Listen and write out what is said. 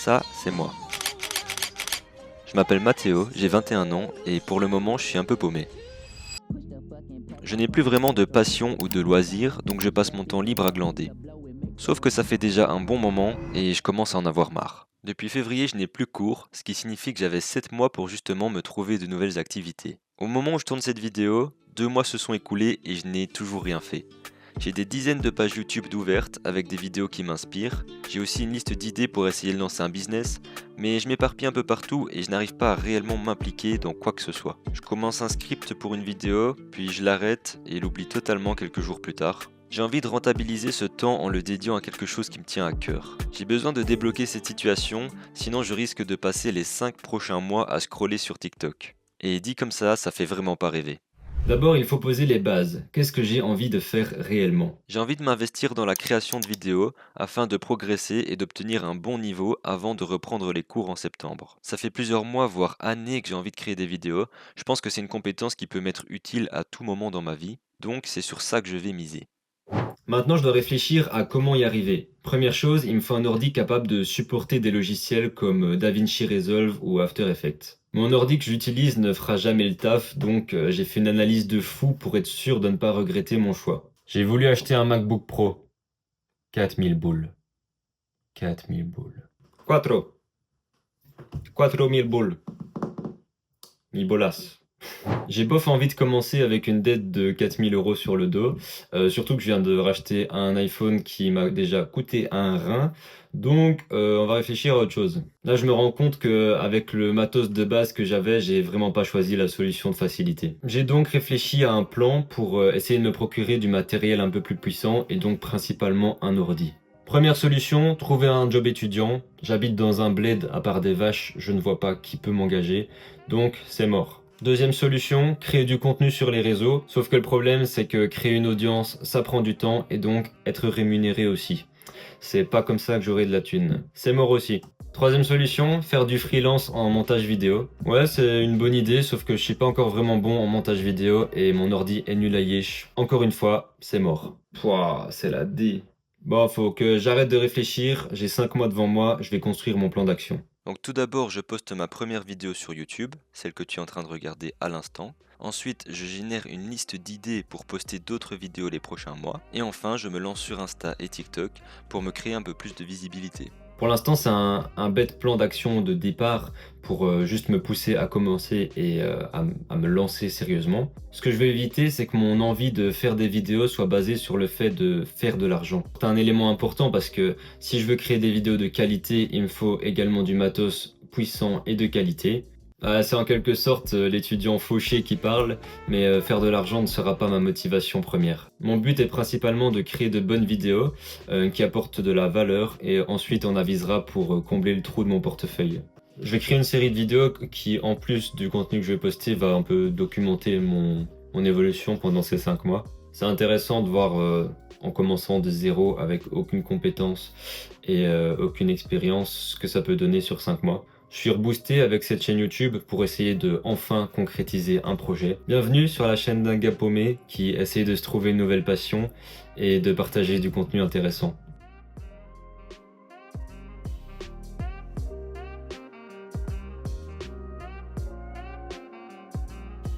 Ça, c'est moi. Je m'appelle Mathéo, j'ai 21 ans et pour le moment je suis un peu paumé. Je n'ai plus vraiment de passion ou de loisirs, donc je passe mon temps libre à glander. Sauf que ça fait déjà un bon moment et je commence à en avoir marre. Depuis février, je n'ai plus cours, ce qui signifie que j'avais 7 mois pour justement me trouver de nouvelles activités. Au moment où je tourne cette vidéo, 2 mois se sont écoulés et je n'ai toujours rien fait. J'ai des dizaines de pages YouTube d'ouvertes avec des vidéos qui m'inspirent. J'ai aussi une liste d'idées pour essayer de lancer un business, mais je m'éparpille un peu partout et je n'arrive pas à réellement m'impliquer dans quoi que ce soit. Je commence un script pour une vidéo, puis je l'arrête et l'oublie totalement quelques jours plus tard. J'ai envie de rentabiliser ce temps en le dédiant à quelque chose qui me tient à cœur. J'ai besoin de débloquer cette situation, sinon je risque de passer les 5 prochains mois à scroller sur TikTok. Et dit comme ça fait vraiment pas rêver. D'abord, il faut poser les bases. Qu'est-ce que j'ai envie de faire réellement? J'ai envie de m'investir dans la création de vidéos afin de progresser et d'obtenir un bon niveau avant de reprendre les cours en septembre. Ça fait plusieurs mois, voire années que j'ai envie de créer des vidéos. Je pense que c'est une compétence qui peut m'être utile à tout moment dans ma vie, donc c'est sur ça que je vais miser. Maintenant, je dois réfléchir à comment y arriver. Première chose, il me faut un ordi capable de supporter des logiciels comme DaVinci Resolve ou After Effects. Mon ordi que j'utilise ne fera jamais le taf, donc j'ai fait une analyse de fou pour être sûr de ne pas regretter mon choix. J'ai voulu acheter un MacBook Pro. 4000 boules. 4000 boules. Quattro. 4000 boules. Mi bolas. J'ai bof envie de commencer avec une dette de 4000 € sur le dos, surtout que je viens de racheter un iPhone qui m'a déjà coûté un rein, donc on va réfléchir à autre chose. Là, je me rends compte que avec le matos de base que j'avais, j'ai vraiment pas choisi la solution de facilité. J'ai donc réfléchi à un plan pour essayer de me procurer du matériel un peu plus puissant et donc principalement un ordi. Première solution, trouver un job étudiant. J'habite dans un bled, à part des vaches, je ne vois pas qui peut m'engager, donc c'est mort. Deuxième solution, créer du contenu sur les réseaux, sauf que le problème c'est que créer une audience, ça prend du temps et donc être rémunéré aussi. C'est pas comme ça que j'aurai de la thune. C'est mort aussi. Troisième solution, faire du freelance en montage vidéo. Ouais, c'est une bonne idée, sauf que je suis pas encore vraiment bon en montage vidéo et mon ordi est nul à yesh. Encore une fois, c'est mort. Pouah, c'est la D. Bon, faut que j'arrête de réfléchir, j'ai 5 mois devant moi, je vais construire mon plan d'action. Donc tout d'abord, je poste ma première vidéo sur YouTube, celle que tu es en train de regarder à l'instant. Ensuite, je génère une liste d'idées pour poster d'autres vidéos les prochains mois. Et enfin, je me lance sur Insta et TikTok pour me créer un peu plus de visibilité. Pour l'instant, c'est un bête plan d'action de départ pour juste me pousser à commencer et à me lancer sérieusement. Ce que je veux éviter, c'est que mon envie de faire des vidéos soit basée sur le fait de faire de l'argent. C'est un élément important parce que si je veux créer des vidéos de qualité, il me faut également du matos puissant et de qualité. C'est en quelque sorte l'étudiant fauché qui parle, mais faire de l'argent ne sera pas ma motivation première. Mon but est principalement de créer de bonnes vidéos qui apportent de la valeur et ensuite on avisera pour combler le trou de mon portefeuille. Je vais créer une série de vidéos qui, en plus du contenu que je vais poster, va un peu documenter mon évolution pendant ces 5 mois. C'est intéressant de voir en commençant de zéro avec aucune compétence et aucune expérience ce que ça peut donner sur 5 mois. Je suis reboosté avec cette chaîne YouTube pour essayer de enfin concrétiser un projet. Bienvenue sur la chaîne d'un gars paumé qui essaye de se trouver une nouvelle passion et de partager du contenu intéressant.